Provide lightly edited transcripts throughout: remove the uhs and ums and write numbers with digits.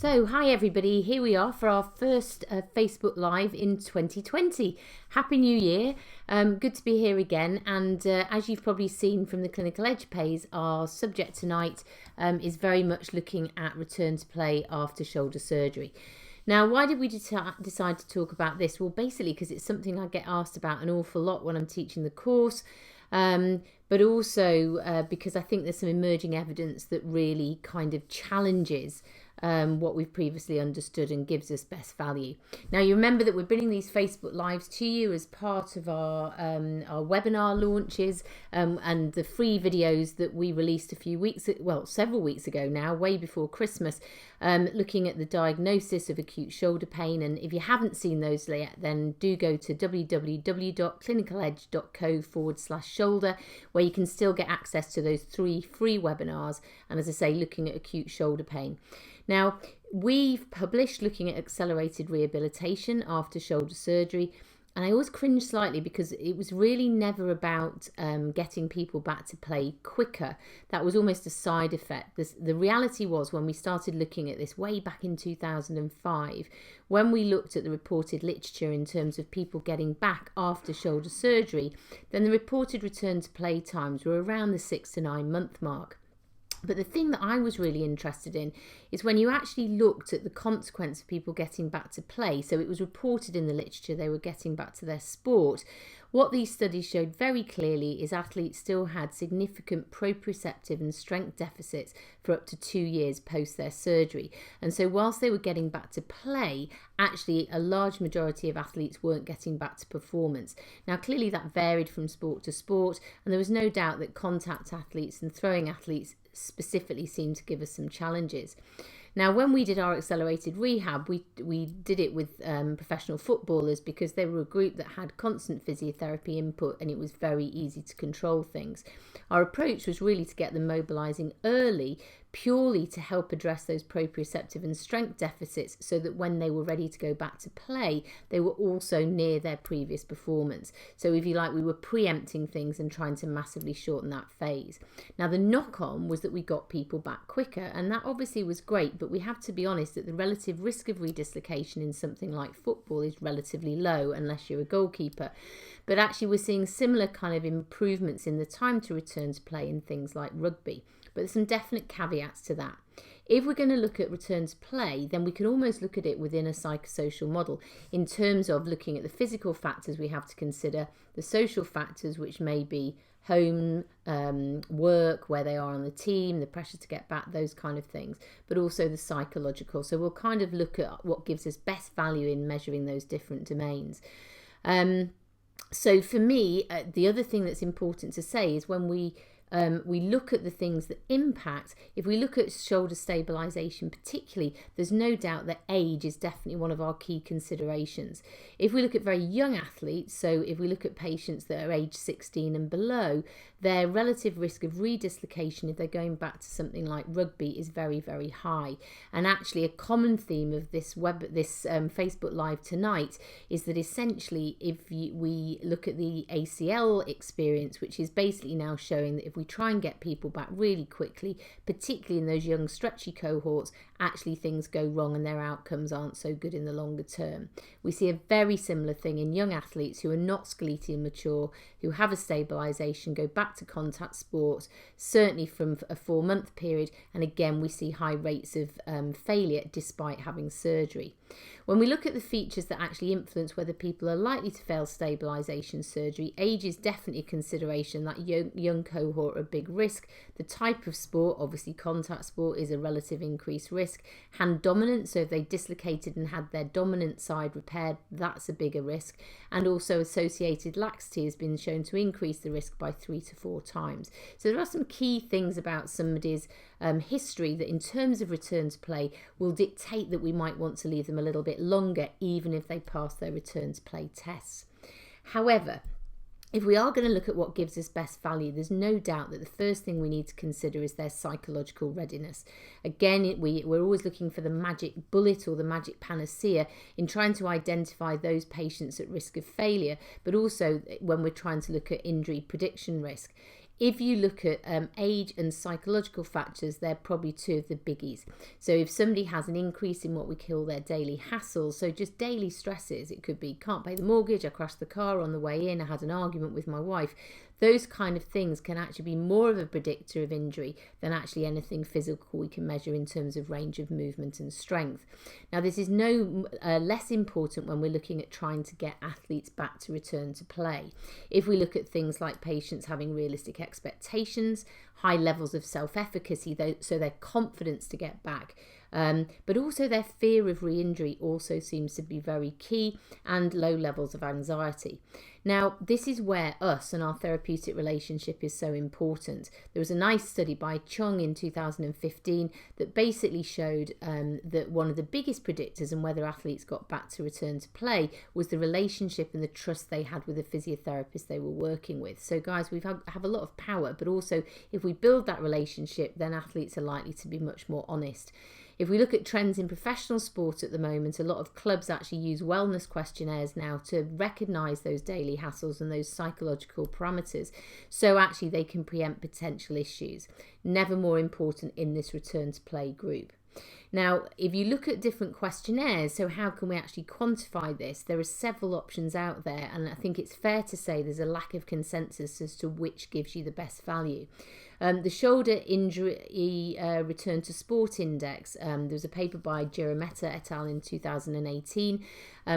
So, hi everybody, here we are for our first Facebook Live in 2020. Happy New Year. Good to be here again, and as you've probably seen from the Clinical Edge page, our subject tonight is very much looking at return to play after shoulder surgery. Now, why did we decide to talk about this? Well, basically because it's something I get asked about an awful lot when I'm teaching the course, but also because I think there's some emerging evidence that really kind of challenges what we've previously understood and gives us best value. Now, you remember that we're bringing these Facebook Lives to you as part of our webinar launches and the free videos that we released several weeks ago now, way before Christmas, looking at the diagnosis of acute shoulder pain. And if you haven't seen those yet, then do go to www.clinicaledge.co/shoulder, where you can still get access to those 3 free webinars. And as I say, looking at acute shoulder pain. Now, we've published looking at accelerated rehabilitation after shoulder surgery, and I always cringe slightly because it was really never about getting people back to play quicker. That was almost a side effect. The reality was, when we started looking at this way back in 2005, when we looked at the reported literature in terms of people getting back after shoulder surgery, then the reported return to play times were around the 6 to 9 month mark. But the thing that I was really interested in is when you actually looked at the consequence of people getting back to play. So it was reported in the literature they were getting back to their sport. What these studies showed very clearly is athletes still had significant proprioceptive and strength deficits for up to 2 years post their surgery. And so whilst they were getting back to play, actually a large majority of athletes weren't getting back to performance. Now, clearly that varied from sport to sport, and there was no doubt that contact athletes and throwing athletes specifically seemed to give us some challenges. Now, when we did our accelerated rehab, we did it with professional footballers because they were a group that had constant physiotherapy input and it was very easy to control things. Our approach was really to get them mobilising early, purely to help address those proprioceptive and strength deficits so that when they were ready to go back to play, they were also near their previous performance. So if you like, we were preempting things and trying to massively shorten that phase. Now, the knock-on was that we got people back quicker, and that obviously was great, but we have to be honest that the relative risk of redislocation in something like football is relatively low unless you're a goalkeeper. But actually we're seeing similar kind of improvements in the time to return to play in things like rugby. But there's some definite caveats to that. If we're going to look at return to play, then we can almost look at it within a psychosocial model in terms of looking at the physical factors we have to consider, the social factors, which may be home, work, where they are on the team, the pressure to get back, those kind of things, but also the psychological. So we'll kind of look at what gives us best value in measuring those different domains. So for me, the other thing that's important to say is when we look at the things that impact, if we look at shoulder stabilisation particularly, there's no doubt that age is definitely one of our key considerations. If we look at very young athletes, so if we look at patients that are age 16 and below, their relative risk of redislocation if they're going back to something like rugby is very, very high. And actually a common theme of this Facebook Live tonight is that essentially if we look at the ACL experience, which is basically now showing that if we try and get people back really quickly, particularly in those young stretchy cohorts, actually things go wrong and their outcomes aren't so good in the longer term. We see a very similar thing in young athletes who are not skeletally mature, who have a stabilisation, go back to contact sports, certainly from a 4-month period, and again we see high rates of failure despite having surgery. When we look at the features that actually influence whether people are likely to fail stabilisation surgery, age is definitely a consideration. That young cohort are a big risk. The type of sport, obviously contact sport, is a relative increased risk. Hand dominance, so if they dislocated and had their dominant side repaired, that's a bigger risk. And also associated laxity has been shown to increase the risk by 3 to 4 times. So there are some key things about somebody's history that in terms of return to play will dictate that we might want to leave them a little bit longer even if they pass their return to play tests. However, if we are going to look at what gives us best value, there's no doubt that the first thing we need to consider is their psychological readiness. Again, we're always looking for the magic bullet or the magic panacea in trying to identify those patients at risk of failure, but also when we're trying to look at injury prediction risk. if you look at age and psychological factors, they're probably two of the biggies. So if somebody has an increase in what we call their daily hassles, so just daily stresses, it could be can't pay the mortgage, I crashed the car on the way in, I had an argument with my wife, those kind of things can actually be more of a predictor of injury than actually anything physical we can measure in terms of range of movement and strength. Now, this is no less important when we're looking at trying to get athletes back to return to play. If we look at things like patients having realistic expectations, high levels of self-efficacy, so their confidence to get back, but also their fear of re-injury also seems to be very key, and low levels of anxiety. Now, this is where us and our therapeutic relationship is so important. There was a nice study by Chung in 2015 that basically showed that one of the biggest predictors on whether athletes got back to return to play was the relationship and the trust they had with the physiotherapist they were working with. So guys, we have a lot of power, but also if we build that relationship, then athletes are likely to be much more honest. If we look at trends in professional sport at the moment, a lot of clubs actually use wellness questionnaires now to recognise those daily hassles and those psychological parameters, so actually they can preempt potential issues. Never more important in this return to play group. Now, if you look at different questionnaires, so how can we actually quantify this? There are several options out there, and I think it's fair to say there's a lack of consensus as to which gives you the best value. The Shoulder Injury Return to Sport Index, there was a paper by Girametta et al. In 2018,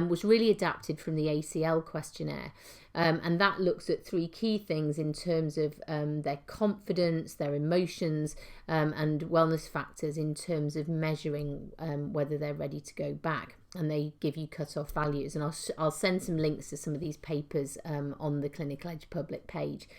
was really adapted from the ACL questionnaire. And that looks at three key things in terms of their confidence, their emotions, and wellness factors in terms of measuring whether they're ready to go back. And they give you cut-off values. And I'll send some links to some of these papers on the Clinical Edge public page.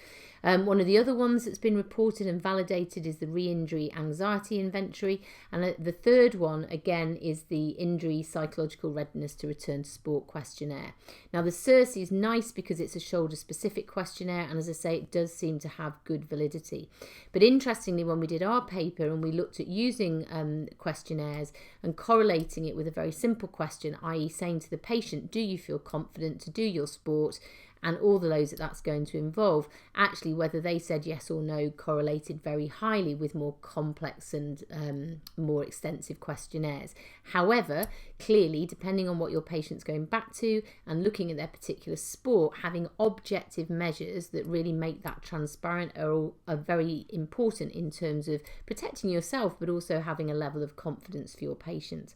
One of the other ones that's been reported and validated is the re-injury anxiety inventory. And the third one, again, is the injury psychological readiness to return to sport questionnaire. Now, the CIRSE is nice because it's a shoulder-specific questionnaire. And as I say, it does seem to have good validity. But interestingly, when we did our paper and we looked at using questionnaires and correlating it with a very simple question, i.e. saying to the patient, do you feel confident to do your sport? And all the loads that that's going to involve, actually whether they said yes or no correlated very highly with more complex and more extensive questionnaires. However, clearly, depending on what your patient's going back to and looking at their particular sport, having objective measures that really make that transparent are very important in terms of protecting yourself, but also having a level of confidence for your patient.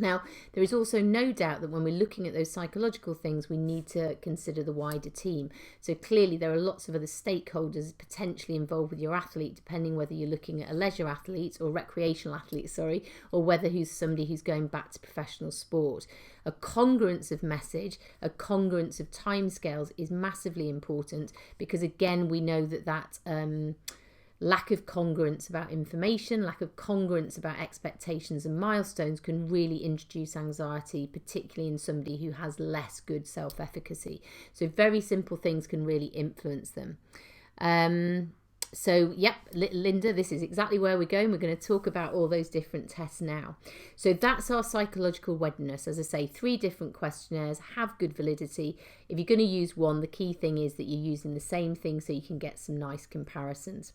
Now, there is also no doubt that when we're looking at those psychological things, we need to consider the wider team. So clearly there are lots of other stakeholders potentially involved with your athlete, depending whether you're looking at a leisure athlete or recreational athlete, or whether who's somebody who's going back to professional sport. A congruence of message, a congruence of timescales is massively important because, again, we know that lack of congruence about information, lack of congruence about expectations and milestones can really introduce anxiety, particularly in somebody who has less good self-efficacy. So very simple things can really influence them. So, yep, Linda, this is exactly where we're going. We're going to talk about all those different tests now. So that's our psychological readiness. As I say, 3 different questionnaires have good validity. If you're going to use one, the key thing is that you're using the same thing so you can get some nice comparisons.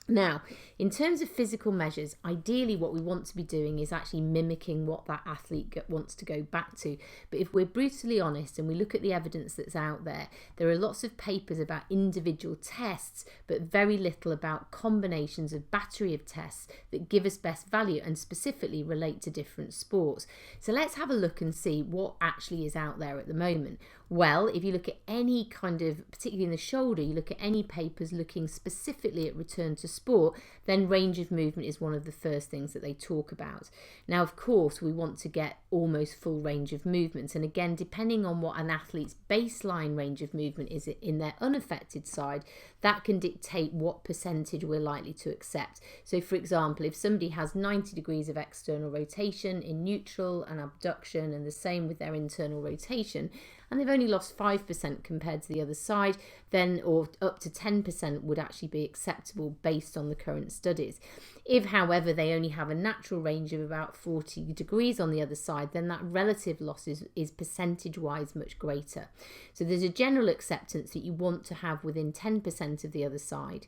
Now, in terms of physical measures, ideally what we want to be doing is actually mimicking what that athlete wants to go back to. But if we're brutally honest and we look at the evidence that's out there, there are lots of papers about individual tests, but very little about combinations of battery of tests that give us best value and specifically relate to different sports. So let's have a look and see what actually is out there at the moment. Well, if you look at any kind of, particularly in the shoulder, you look at any papers looking specifically at return to sport, then range of movement is one of the first things that they talk about. Now, of course, we want to get almost full range of movement. And again, depending on what an athlete's baseline range of movement is in their unaffected side, that can dictate what percentage we're likely to accept. So, for example, if somebody has 90 degrees of external rotation in neutral and abduction and the same with their internal rotation, and they've only lost 5% compared to the other side, then or up to 10% would actually be acceptable based on the current studies. If, however, they only have a natural range of about 40 degrees on the other side, then that relative loss is percentage-wise much greater. So there's a general acceptance that you want to have within 10% of the other side.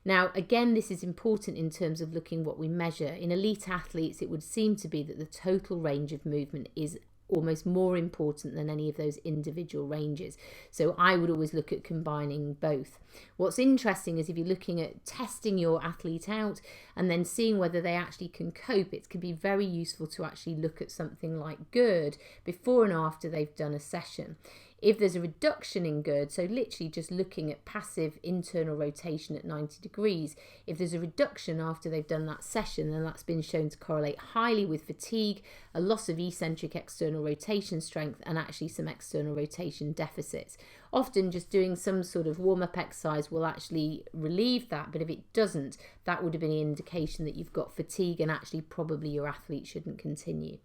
Now, again, this is important in terms of looking what we measure. In elite athletes, it would seem to be that the total range of movement is almost more important than any of those individual ranges. So I would always look at combining both. What's interesting is if you're looking at testing your athlete out and then seeing whether they actually can cope, it can be very useful to actually look at something like GERD before and after they've done a session. If there's a reduction in GERD, so literally just looking at passive internal rotation at 90 degrees, if there's a reduction after they've done that session, then that's been shown to correlate highly with fatigue, a loss of eccentric external rotation strength, and actually some external rotation deficits. Often just doing some sort of warm-up exercise will actually relieve that, but if it doesn't, that would have been an indication that you've got fatigue and actually probably your athlete shouldn't continue.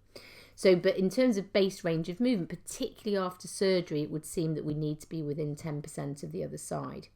So, but in terms of base range of movement, particularly after surgery, it would seem that we need to be within 10% of the other side.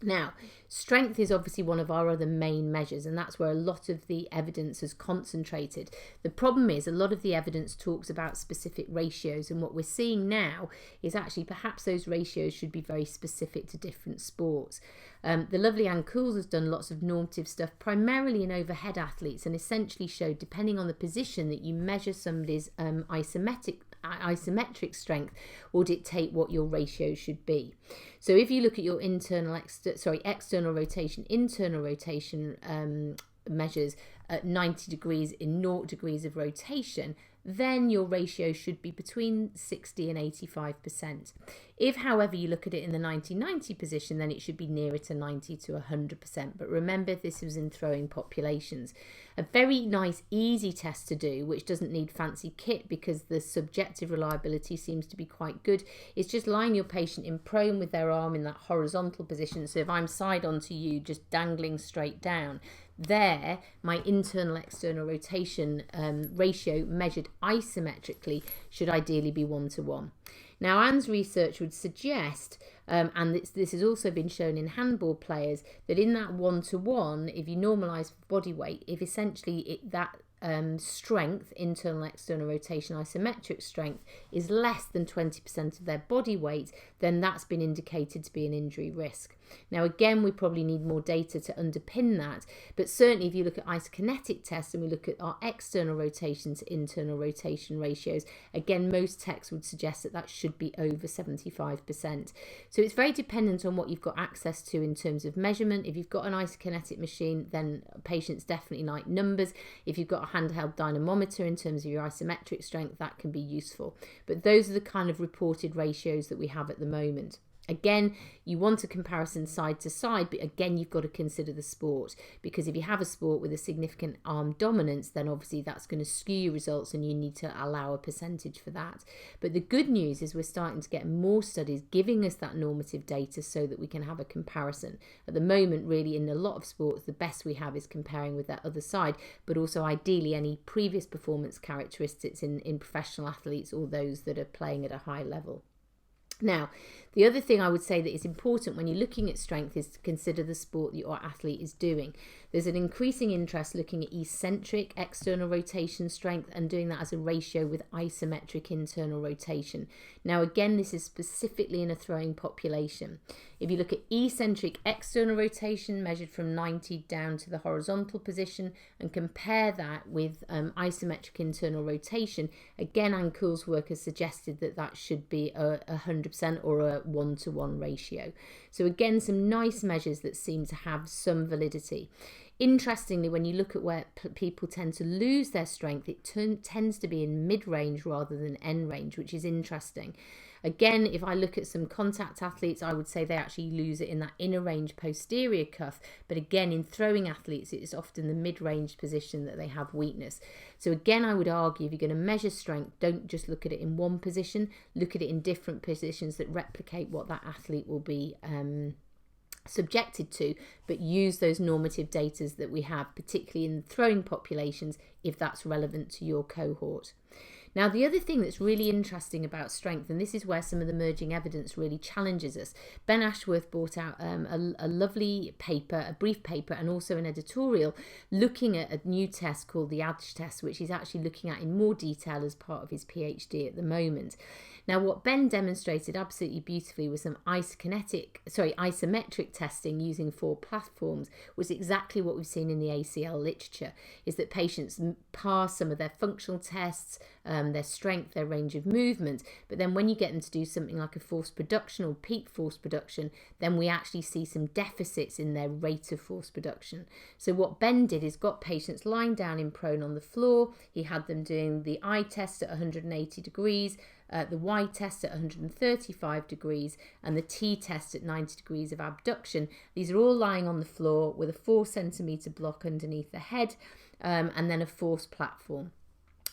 Now, strength is obviously one of our other main measures, and that's where a lot of the evidence has concentrated. The problem is a lot of the evidence talks about specific ratios, and what we're seeing now is actually perhaps those ratios should be very specific to different sports. The lovely Anne Cools has done lots of normative stuff, primarily in overhead athletes, and essentially showed, depending on the position that you measure somebody's isometric strength, will dictate what your ratio should be. So if you look at your external rotation, internal rotation measures at 90 degrees in 0 degrees of rotation, then your ratio should be between 60 and 85%. If, however, you look at it in the 90-90 position, then it should be nearer to 90 to 100%. But remember, this was in throwing populations. A very nice, easy test to do, which doesn't need fancy kit because the subjective reliability seems to be quite good, is just lying your patient in prone with their arm in that horizontal position. So if I'm side onto you, just dangling straight down, there, my internal external rotation ratio measured isometrically should ideally be 1:1. Now, Anne's research would suggest, and this has also been shown in handball players, that in that 1:1, if you normalise body weight, if essentially that strength, internal external rotation isometric strength, is less than 20% of their body weight, then that's been indicated to be an injury risk. Now again, we probably need more data to underpin that, but certainly if you look at isokinetic tests and we look at our external rotation to internal rotation ratios, again most texts would suggest that that should be over 75%. So it's very dependent on what you've got access to in terms of measurement. If you've got an isokinetic machine, then patients definitely like numbers. If you've got a handheld dynamometer in terms of your isometric strength, that can be useful. But those are the kind of reported ratios that we have at the moment. Again, you want a comparison side to side, but again, you've got to consider the sport, because if you have a sport with a significant arm dominance, then obviously that's going to skew your results and you need to allow a percentage for that. But the good news is we're starting to get more studies giving us that normative data so that we can have a comparison. At the moment, really, in a lot of sports, the best we have is comparing with that other side, but also ideally any previous performance characteristics in professional athletes or those that are playing at a high level. Now, the other thing I would say that is important when you're looking at strength is to consider the sport that your athlete is doing. There's an increasing interest looking at eccentric external rotation strength and doing that as a ratio with isometric internal rotation. Now, again, this is specifically in a throwing population. If you look at eccentric external rotation measured from 90 down to the horizontal position and compare that with isometric internal rotation, again, Anne Cools' work has suggested that that should be 100% or a 1:1 ratio. So again, some nice measures that seem to have some validity. Interestingly, when you look at where people tend to lose their strength, it tends to be in mid-range rather than end range, which is interesting. Again, if I look at some contact athletes, I would say they actually lose it in that inner range posterior cuff. But again, in throwing athletes, it's often the mid-range position that they have weakness. So again, I would argue if you're going to measure strength, don't just look at it in one position, look at it in different positions that replicate what that athlete will be subjected to, but use those normative data that we have, particularly in throwing populations, if that's relevant to your cohort. Now, the other thing that's really interesting about strength, and this is where some of the emerging evidence really challenges us, Ben Ashworth brought out a lovely paper, a brief paper, and also an editorial looking at a new test called the ADGE test, which he's actually looking at in more detail as part of his PhD at the moment. Now, what Ben demonstrated absolutely beautifully was some isometric testing using 4 platforms, was exactly what we've seen in the ACL literature, is that patients pass some of their functional tests, their strength, their range of movement, but then when you get them to do something like a force production or peak force production, then we actually see some deficits in their rate of force production. So what Ben did is got patients lying down in prone on the floor. He had them doing the I test at 180 degrees, the Y test at 135 degrees, and the T test at 90 degrees of abduction. These are all lying on the floor with a 4 centimetre block underneath the head, and then a force platform.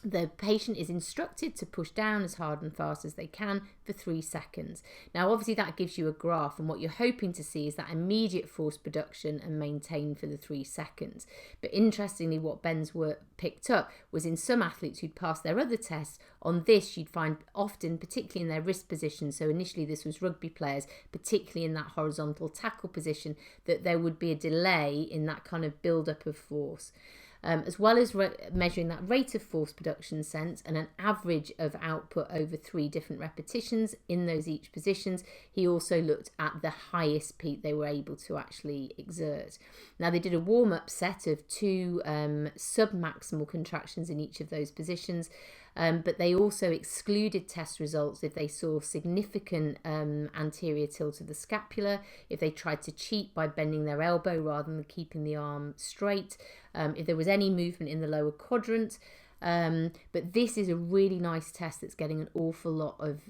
The patient is instructed to push down as hard and fast as they can for 3 seconds. Now, obviously that gives you a graph, and what you're hoping to see is that immediate force production and maintain for the 3 seconds. But interestingly, what Ben's work picked up was in some athletes who'd passed their other tests, on this you'd find often, particularly in their wrist position, so initially this was rugby players, particularly in that horizontal tackle position, that there would be a delay in that kind of build-up of force. As well as measuring that rate of force production sense and an average of output over 3 different repetitions in those each positions, he also looked at the highest peak they were able to actually exert. Now, they did a warm-up set of 2 sub-maximal contractions in each of those positions, but they also excluded test results if they saw significant anterior tilt of the scapula, if they tried to cheat by bending their elbow rather than keeping the arm straight, if there was any movement in the lower quadrant. But this is a really nice test that's getting an awful lot of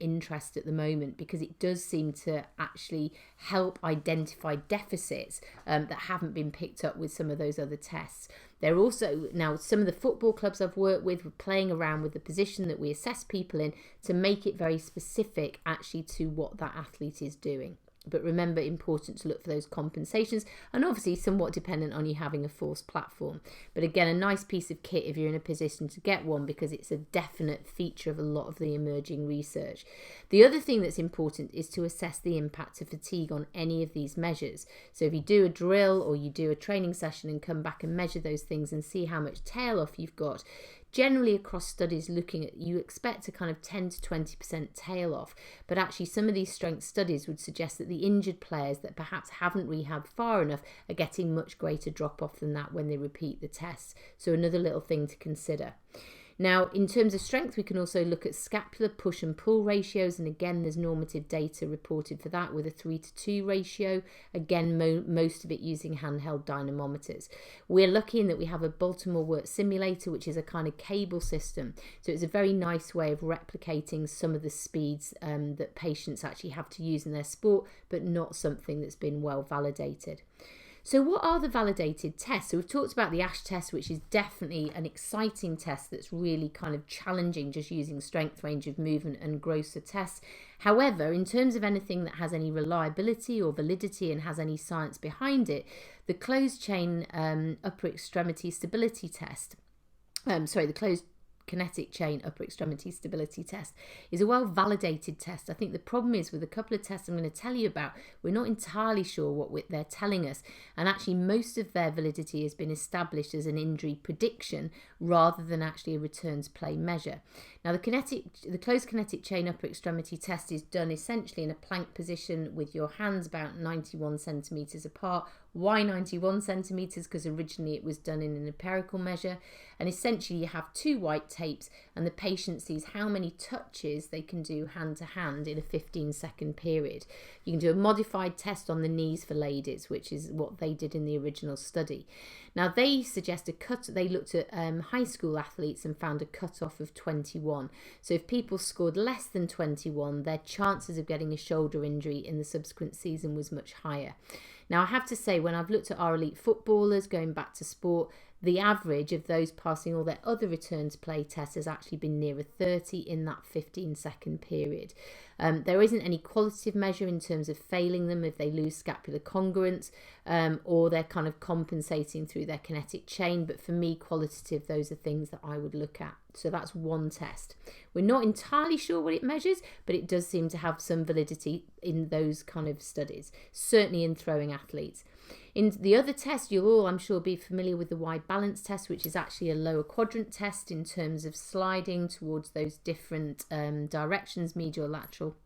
interest at the moment, because it does seem to actually help identify deficits that haven't been picked up with some of those other tests. They're also, now some of the football clubs I've worked with were playing around with the position that we assess people in to make it very specific actually to what that athlete is doing. But remember, important to look for those compensations, and obviously somewhat dependent on you having a force platform. But again, a nice piece of kit if you're in a position to get one, because it's a definite feature of a lot of the emerging research. The other thing that's important is to assess the impact of fatigue on any of these measures. So if you do a drill or you do a training session and come back and measure those things and see how much tail off you've got, generally across studies looking at, you expect a kind of 10 to 20% tail off, but actually some of these strength studies would suggest that the injured players that perhaps haven't rehabbed far enough are getting much greater drop off than that when they repeat the tests. So another little thing to consider. Now, in terms of strength, we can also look at scapular push and pull ratios, and again, there's normative data reported for that with a 3:2 ratio. Again, most of it using handheld dynamometers. We're lucky in that we have a Baltimore Work simulator, which is a kind of cable system. So it's a very nice way of replicating some of the speeds that patients actually have to use in their sport, but not something that's been well validated. So what are the validated tests? So we've talked about the ASH test, which is definitely an exciting test that's really kind of challenging, just using strength, range of movement and grosser tests. However, in terms of anything that has any reliability or validity and has any science behind it, the closed chain upper extremity stability test, the closed kinetic chain upper extremity stability test is a well validated test. I think the problem is with a couple of tests I'm going to tell you about, we're not entirely sure what they're telling us, and actually most of their validity has been established as an injury prediction rather than actually a return to play measure. Now the closed kinetic chain upper extremity test is done essentially in a plank position with your hands about 91 centimeters apart. Why 91 centimeters? Because originally it was done in an empirical measure, and essentially you have 2 white tapes and the patient sees how many touches they can do hand to hand in a 15-second period. You can do a modified test on the knees for ladies, which is what they did in the original study. Now they suggest they looked at high school athletes and found a cutoff of 21. So if people scored less than 21, their chances of getting a shoulder injury in the subsequent season was much higher. Now I have to say, when I've looked at our elite footballers going back to sport, the average of those passing all their other return to play tests has actually been nearer 30 in that 15-second period. There isn't any qualitative measure in terms of failing them if they lose scapular congruence, or they're kind of compensating through their kinetic chain. But for me, qualitative, those are things that I would look at. So that's one test. We're not entirely sure what it measures, but it does seem to have some validity in those kind of studies, certainly in throwing athletes. In the other test, you'll all, I'm sure, be familiar with the wide balance test, which is actually a lower quadrant test in terms of sliding towards those different directions, medial, lateral,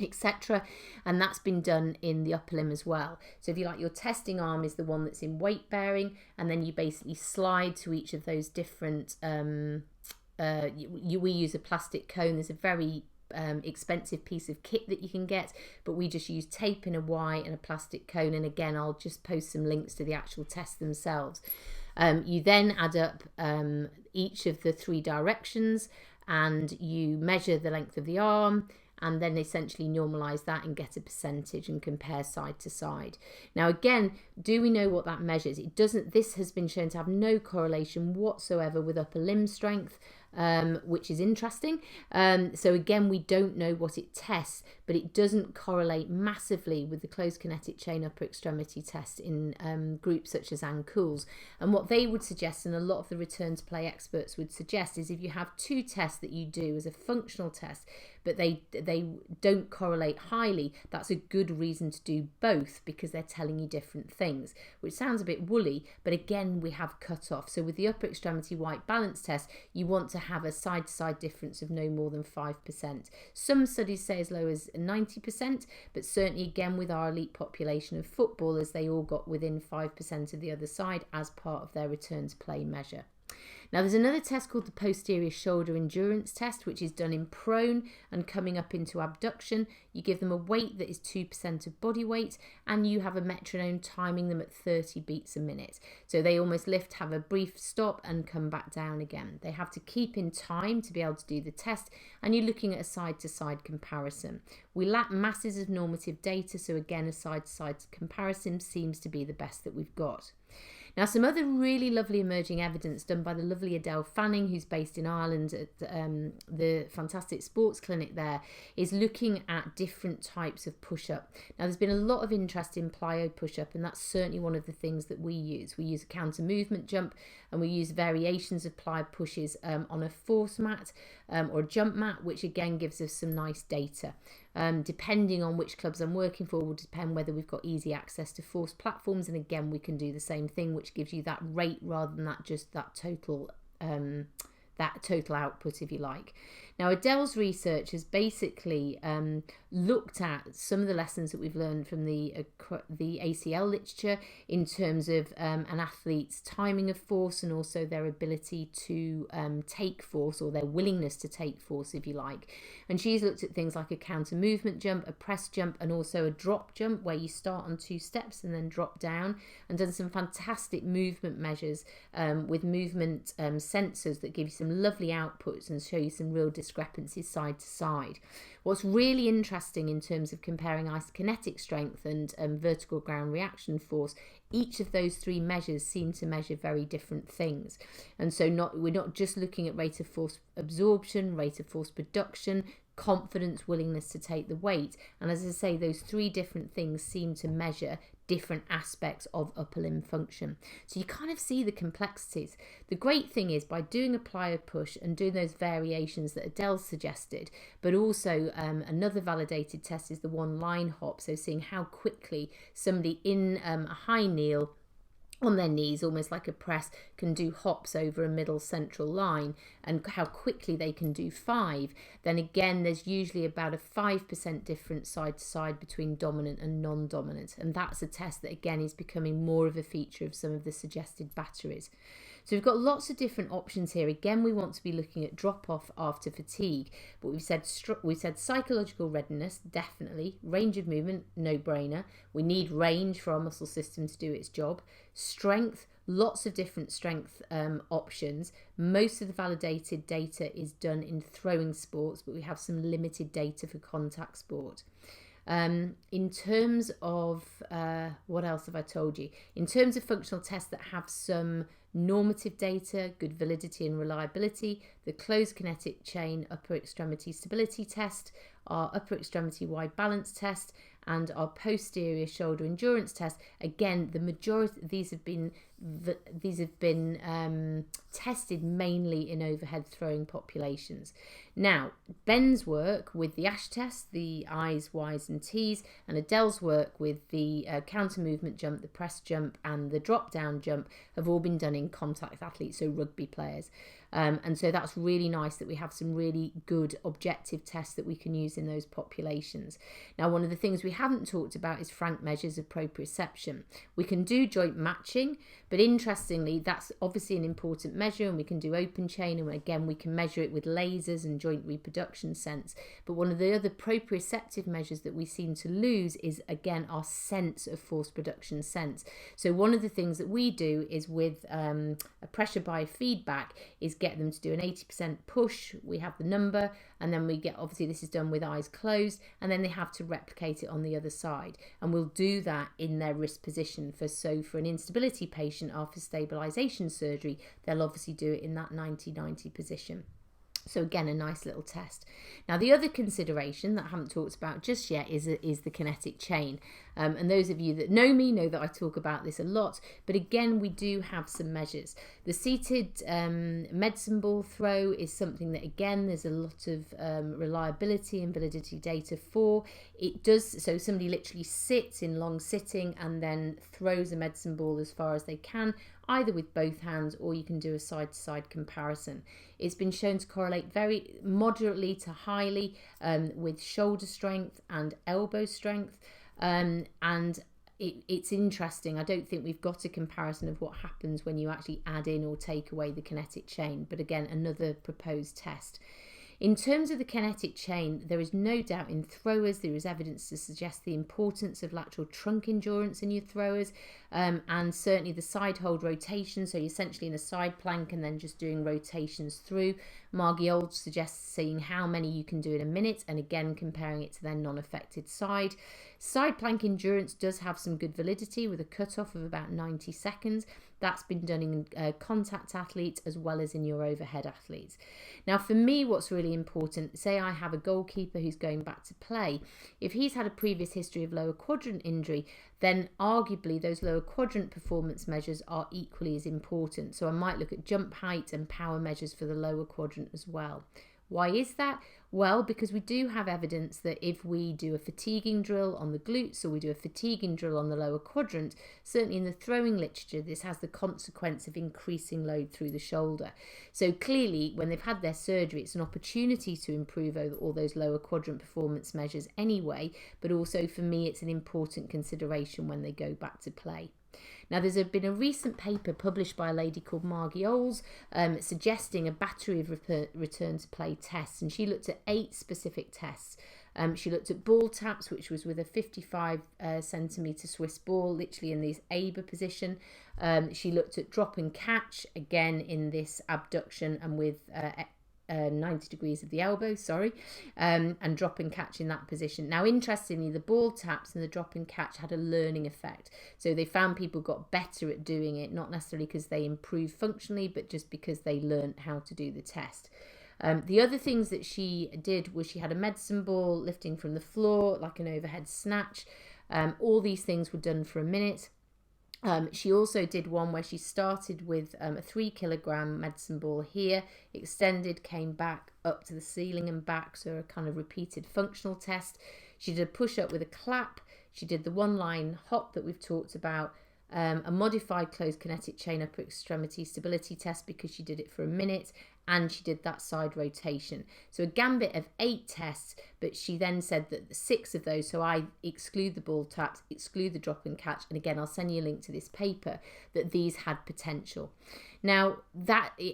etc. And that's been done in the upper limb as well. So if you like, your testing arm is the one that's in weight bearing, and then you basically slide to each of those different we use a plastic cone. There's a very expensive piece of kit that you can get, but we just use tape in a Y and a plastic cone. And again, I'll just post some links to the actual tests themselves. You then add up each of the three directions, and you measure the length of the arm, and then essentially normalize that and get a percentage and compare side to side. Now, again, do we know what that measures? It doesn't. This has been shown to have no correlation whatsoever with upper limb strength, which is interesting. So again, we don't know what it tests, but it doesn't correlate massively with the closed kinetic chain upper extremity test in groups such as Ankouls. And what they would suggest, and a lot of the return to play experts would suggest, is if you have two tests that you do as a functional test, but they don't correlate highly, that's a good reason to do both, because they're telling you different things, which sounds a bit woolly, but again, we have cut off. So with the upper extremity white balance test, you want to have a side-to-side difference of no more than 5%. Some studies say as low as 90%, but certainly again with our elite population of footballers, they all got within 5% of the other side as part of their return to play measure. Now, there's another test called the posterior shoulder endurance test, which is done in prone and coming up into abduction. You give them a weight that is 2% of body weight, and you have a metronome timing them at 30 beats a minute. So they almost lift, have a brief stop, and come back down again. They have to keep in time to be able to do the test, and you're looking at a side-to-side comparison. We lack masses of normative data, so again, a side-to-side comparison seems to be the best that we've got. Now, some other really lovely emerging evidence done by the lovely Adele Fanning, who's based in Ireland at the fantastic sports clinic there, is looking at different types of push-up. Now, there's been a lot of interest in plyo push-up, and that's certainly one of the things that we use. We use a counter movement jump, and we use variations of plyo pushes on a force mat or a jump mat, which again gives us some nice data. Depending on which clubs I'm working for will depend whether we've got easy access to forced platforms, and again we can do the same thing, which gives you that rate rather than that just that total output, if you like. Now, Adele's research has basically looked at some of the lessons that we've learned from the ACL literature in terms of an athlete's timing of force, and also their ability to take force, or their willingness to take force, if you like. And she's looked at things like a counter movement jump, a press jump, and also a drop jump where you start on 2 steps and then drop down, and done some fantastic movement measures with movement sensors that give you some lovely outputs and show you some real discrepancies side to side. What's really interesting in terms of comparing isokinetic strength and vertical ground reaction force, each of those 3 measures seem to measure very different things. And so we're not just looking at rate of force absorption, rate of force production, confidence, willingness to take the weight. And as I say, those 3 different things seem to measure different aspects of upper limb function. So you kind of see the complexities. The great thing is, by doing a plyo push and doing those variations that Adele suggested, but also another validated test is the one line hop. So seeing how quickly somebody in a high kneel on their knees, almost like a press, can do hops over a middle central line, and how quickly they can do 5, then again there's usually about a 5% difference side to side between dominant and non-dominant, and that's a test that again is becoming more of a feature of some of the suggested batteries. So we've got lots of different options here. Again, we want to be looking at drop-off after fatigue, but we've said psychological readiness, definitely. Range of movement, no-brainer. We need range for our muscle system to do its job. Strength, lots of different strength options. Most of the validated data is done in throwing sports, but we have some limited data for contact sport. In terms of what else have I told you? In terms of functional tests that have some normative data, good validity and reliability, the closed kinetic chain upper extremity stability test, our upper extremity wide balance test, and our posterior shoulder endurance test. Again, the majority of these have been tested mainly in overhead throwing populations. Now, Ben's work with the Ash test, the I's, Y's and T's, and Adele's work with the counter movement jump, the press jump and the drop down jump have all been done in contact athletes, so rugby players. And so that's really nice that we have some really good objective tests that we can use in those populations. Now, one of the things we haven't talked about is frank measures of proprioception. We can do joint matching, but interestingly, that's obviously an important measure, and we can do open chain, and again, we can measure it with lasers and joint reproduction sense. But one of the other proprioceptive measures that we seem to lose is, again, our sense of force production sense. So one of the things that we do is with a pressure biofeedback is get them to do an 80% push. We have the number, and then we get, obviously this is done with eyes closed, and then they have to replicate it on the other side, and we'll do that in their wrist position. For an instability patient after stabilisation surgery, they'll obviously do it in that 90-90 position. So again, a nice little test. Now, the other consideration that I haven't talked about just yet is the kinetic chain. And those of you that know me know that I talk about this a lot. But again, we do have some measures. The seated medicine ball throw is something that, again, there's a lot of reliability and validity data for. It does, so somebody literally sits in long sitting and then throws a medicine ball as far as they can, either with both hands, or you can do a side-to-side comparison. It's been shown to correlate very moderately to highly with shoulder strength and elbow strength. And it's interesting. I don't think we've got a comparison of what happens when you actually add in or take away the kinetic chain. But again, another proposed test. In terms of the kinetic chain, there is no doubt in throwers there is evidence to suggest the importance of lateral trunk endurance in your throwers, and certainly the side hold rotation, so you're essentially in a side plank and then just doing rotations through. Margie Old suggests seeing how many you can do in a minute, and again comparing it to their non-affected side. Side plank endurance does have some good validity with a cutoff of about 90 seconds. That's been done in contact athletes as well as in your overhead athletes. Now, for me, what's really important, say I have a goalkeeper who's going back to play. If he's had a previous history of lower quadrant injury, then arguably those lower quadrant performance measures are equally as important. So I might look at jump height and power measures for the lower quadrant as well. Why is that? Well, because we do have evidence that if we do a fatiguing drill on the glutes, or we do a fatiguing drill on the lower quadrant, certainly in the throwing literature, this has the consequence of increasing load through the shoulder. So clearly, when they've had their surgery, it's an opportunity to improve all those lower quadrant performance measures anyway, but also for me, it's an important consideration when they go back to play. Now, there's been a recent paper published by a lady called Margie Oles suggesting a battery of return to play tests, and she looked at 8 specific tests. She looked at ball taps, which was with a 55 centimetre Swiss ball, literally in this Aber position. She looked at drop and catch, again in this abduction and with 90 degrees of the elbow, and drop and catch in that position. Now, interestingly, the ball taps and the drop and catch had a learning effect. So they found people got better at doing it, not necessarily because they improved functionally, but just because they learned how to do the test. The other things that she did was she had a medicine ball lifting from the floor, like an overhead snatch. All these things were done for a minute. She also did one where she started with a 3 kilogram medicine ball here, extended, came back up to the ceiling and back, so a kind of repeated functional test. She did a push-up with a clap. She did the one-line hop that we've talked about, a modified closed kinetic chain upper extremity stability test because she did it for a minute, and she did that side rotation. So a gambit of 8 tests, but she then said that 6 of those, so I exclude the ball taps, exclude the drop and catch, and again, I'll send you a link to this paper, that these had potential. Now,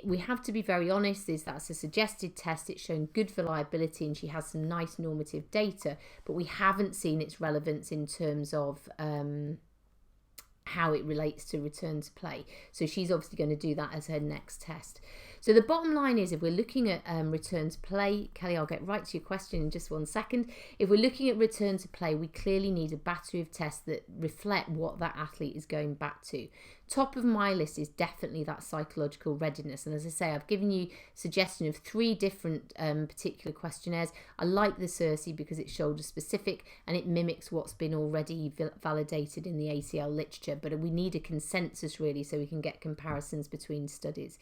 we have to be very honest, that's a suggested test. It's shown good reliability and she has some nice normative data, but we haven't seen its relevance in terms of how it relates to return to play. So she's obviously going to do that as her next test. So the bottom line is, if we're looking at return to play, Kelly, I'll get right to your question in just 1 second. If we're looking at return to play, we clearly need a battery of tests that reflect what that athlete is going back to. Top of my list is definitely that psychological readiness. And as I say, I've given you suggestion of 3 different particular questionnaires. I like the Cersei because it's shoulder specific and it mimics what's been already validated in the ACL literature. But we need a consensus really so we can get comparisons between studies.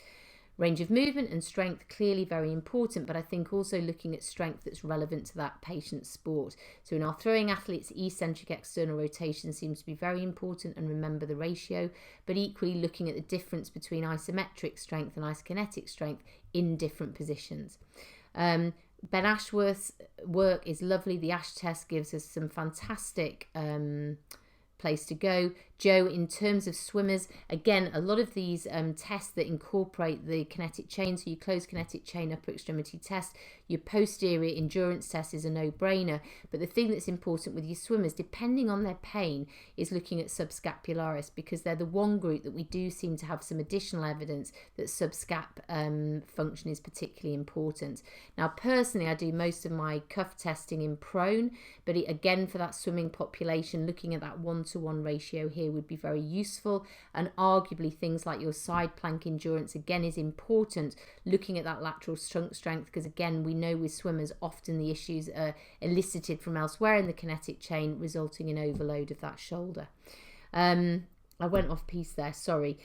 Range of movement and strength, clearly very important, but I think also looking at strength that's relevant to that patient's sport. So in our throwing athletes, eccentric external rotation seems to be very important, and remember the ratio, but equally looking at the difference between isometric strength and isokinetic strength in different positions. Ben Ashworth's work is lovely. The Ash test gives us some fantastic place to go. Jo, in terms of swimmers, again, a lot of these tests that incorporate the kinetic chain, so your closed kinetic chain upper extremity test, your posterior endurance test is a no-brainer, but the thing that's important with your swimmers, depending on their pain, is looking at subscapularis, because they're the one group that we do seem to have some additional evidence that subscap function is particularly important. Now, personally, I do most of my cuff testing in prone, but again, for that swimming population, looking at that 1-to-1 ratio here would be very useful, and arguably things like your side plank endurance again is important, looking at that lateral trunk strength, because again we know with swimmers often the issues are elicited from elsewhere in the kinetic chain, resulting in overload of that shoulder. I went off piece there, sorry.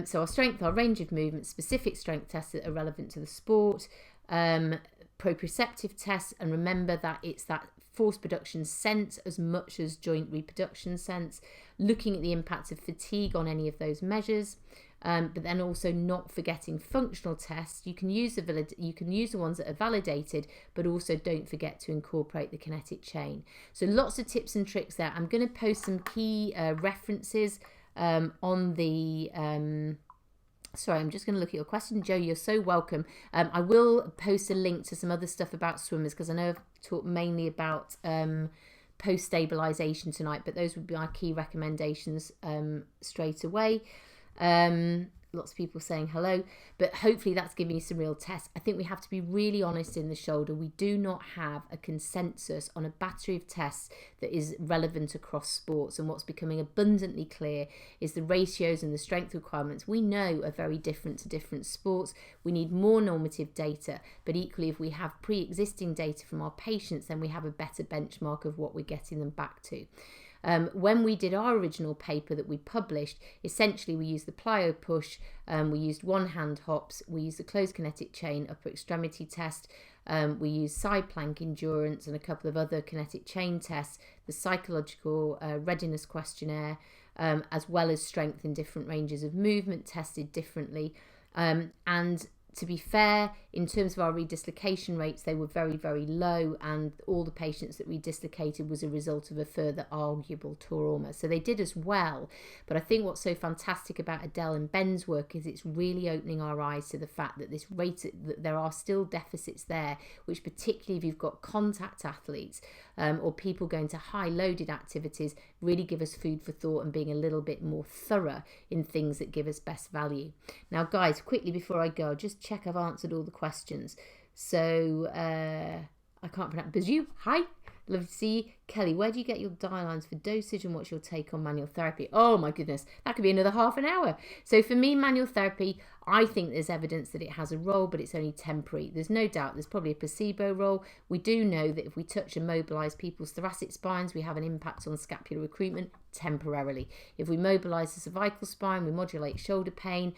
So our strength, our range of movement, specific strength tests that are relevant to the sport, proprioceptive tests, and remember that it's that force production sense as much as joint reproduction sense, looking at the impact of fatigue on any of those measures, but then also not forgetting functional tests. You can use the ones that are validated, but also don't forget to incorporate the kinetic chain. So lots of tips and tricks there. I'm going to post some key references on the sorry, I'm just going to look at your question. Jo, you're so welcome. I will post a link to some other stuff about swimmers, because I know I've talked mainly about post-stabilisation tonight, but those would be our key recommendations straight away. Lots of people saying hello, but hopefully that's giving you some real tests. I think we have to be really honest in the shoulder. We do not have a consensus on a battery of tests that is relevant across sports, and what's becoming abundantly clear is the ratios and the strength requirements we know are very different to different sports. We need more normative data, but equally if we have pre-existing data from our patients, then we have a better benchmark of what we're getting them back to. When we did our original paper that we published, essentially we used the plyo push, we used one hand hops, we used the closed kinetic chain upper extremity test, we used side plank endurance and a couple of other kinetic chain tests, the psychological readiness questionnaire, as well as strength in different ranges of movement tested differently. And to be fair, in terms of our redislocation rates, they were very, very low, and all the patients that redislocated was a result of a further arguable trauma. So they did as well. But I think what's so fantastic about Adele and Ben's work is it's really opening our eyes to the fact that that there are still deficits there, which particularly if you've got contact athletes or people going to high loaded activities, really give us food for thought and being a little bit more thorough in things that give us best value. Now, guys, quickly before I go, just check I've answered all the questions. So I can't pronounce. Bazu, hi, love to see you. Kelly, where do you get your guidelines for dosage, and what's your take on manual therapy? Oh my goodness, that could be another half an hour. So for me, manual therapy, I think there's evidence that it has a role, but it's only temporary. There's no doubt there's probably a placebo role. We do know that if we touch and mobilise people's thoracic spines, we have an impact on scapular recruitment temporarily. If we mobilise the cervical spine, we modulate shoulder pain,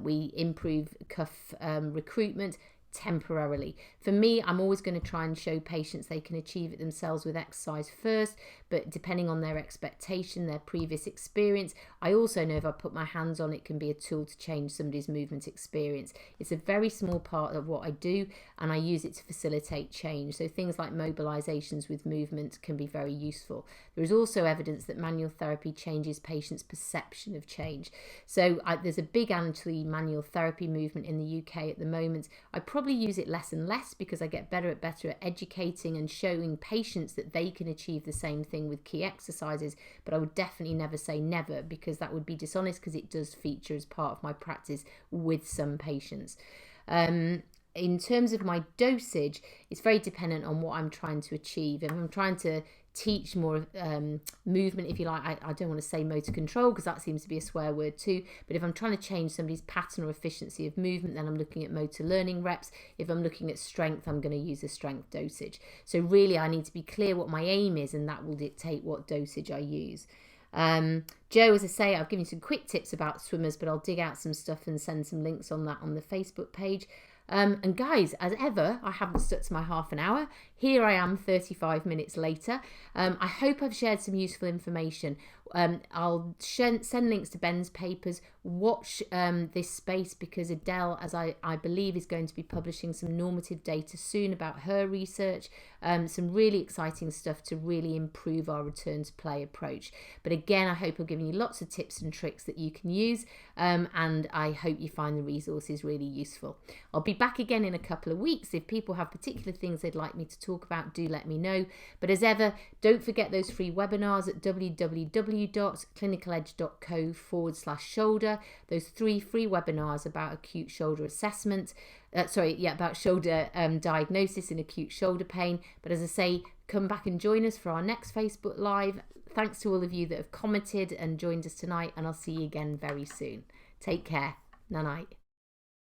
we improve cuff recruitment temporarily. For me, I'm always going to try and show patients they can achieve it themselves with exercise first, but depending on their expectation, their previous experience, I also know if I put my hands on it can be a tool to change somebody's movement experience. It's a very small part of what I do, and I use it to facilitate change. So things like mobilizations with movement can be very useful. There is also evidence that manual therapy changes patients' perception of change. So there's a big anti-manual therapy movement in the UK at the moment. I probably use it less and less because I get better at educating and showing patients that they can achieve the same thing with key exercises, but I would definitely never say never, because that would be dishonest, because it does feature as part of my practice with some patients. In terms of my dosage, it's very dependent on what I'm trying to achieve. If I'm trying to teach more movement, if you like, I don't want to say motor control because that seems to be a swear word too, but if I'm trying to change somebody's pattern or efficiency of movement, then I'm looking at motor learning reps. If I'm looking at strength, I'm going to use a strength dosage. So really I need to be clear what my aim is, and that will dictate what dosage I use. Jo, as I say, I've given you some quick tips about swimmers, but I'll dig out some stuff and send some links on that on the Facebook page. And guys, as ever, I haven't stuck to my half an hour. Here I am 35 minutes later. I hope I've shared some useful information. I'll send links to Ben's papers. Watch this space, because Adele, as I believe, is going to be publishing some normative data soon about her research. Some really exciting stuff to really improve our return to play approach. But again, I hope I've given you lots of tips and tricks that you can use, and I hope you find the resources really useful. I'll be back again in a couple of weeks. If people have particular things they'd like me to talk about, do let me know. But as ever, don't forget those free webinars at www.clinicaledge.co/shoulder. Those 3 free webinars about acute shoulder assessment. About shoulder diagnosis and acute shoulder pain. But as I say, come back and join us for our next Facebook Live. Thanks to all of you that have commented and joined us tonight, and I'll see you again very soon. Take care. Night night.